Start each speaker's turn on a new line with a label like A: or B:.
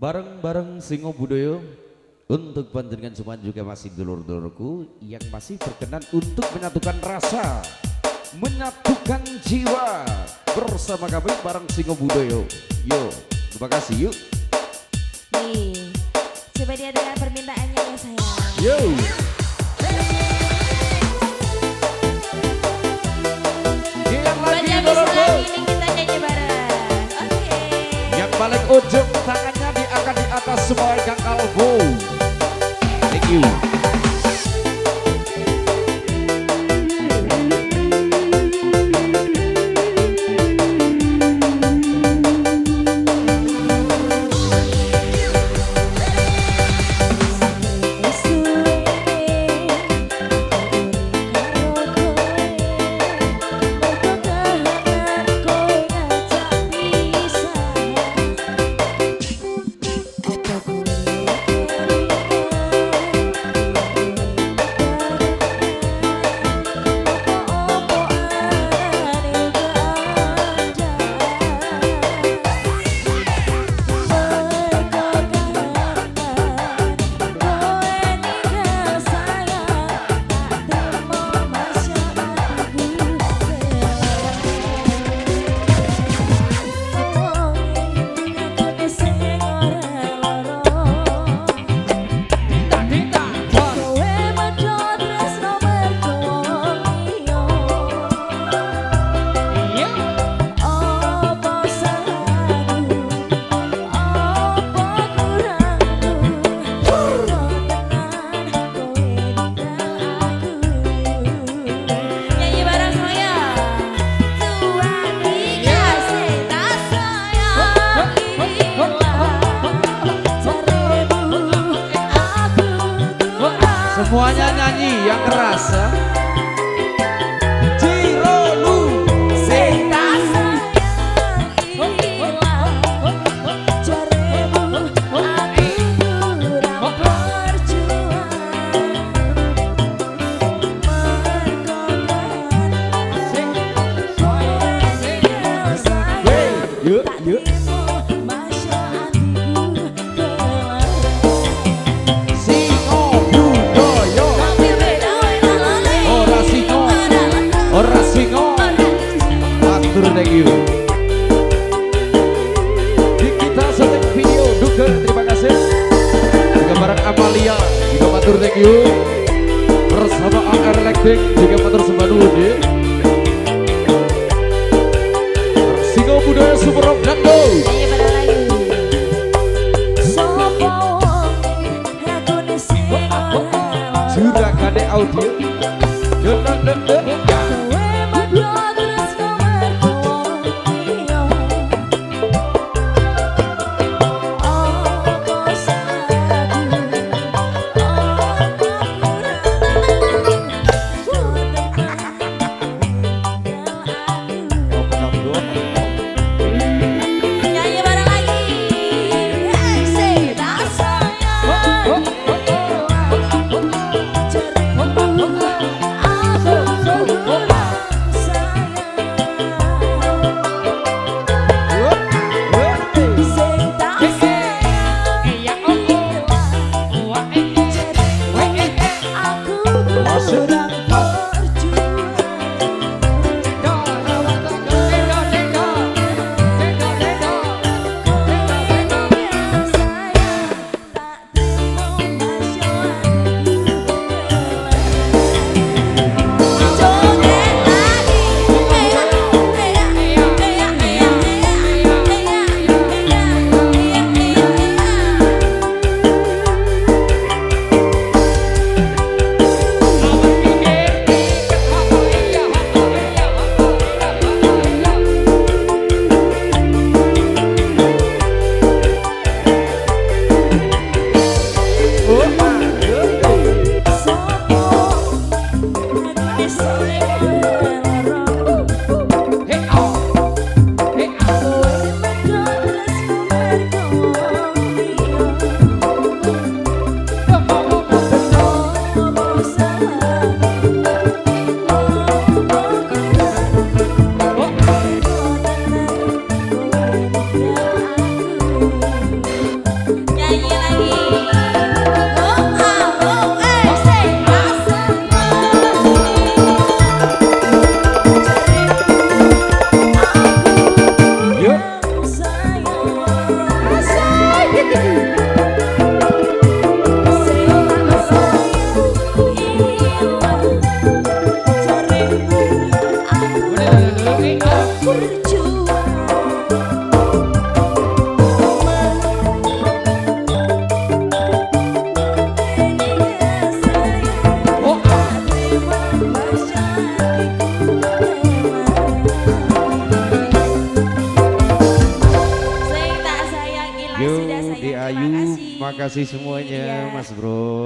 A: Bareng-bareng Singo Budoyo untuk panjenengan semua juga masih dulur-dulurku yang masih berkenan untuk menyatukan rasa, menyatukan jiwa bersama kami bareng Singo Budoyo. Yo, terima kasih yuk.
B: Nih, coba dia dengan permintaannya ya sayang.
A: Yo.
B: Ini kita nyanyi bareng. Oke.
A: Yang paling ujung tangannya diangkat di atas semua Kang Kalbo. Thank you. Semuanya nyanyi yang keras ya. Jirolu sing tak sayang ilang jaremu aku kurang berjuang mergokan yuk yuk. Thank you. Kita syuting video juga terima kasih. Juga barang Amalia juga matur thank you. Bersama AR Electric juga matur sembah nuwun ya. Singo Budoyo Super Rock Dangdo. Sudah kade audio. Yo kasih semuanya
B: Iya.
A: Mas Bro.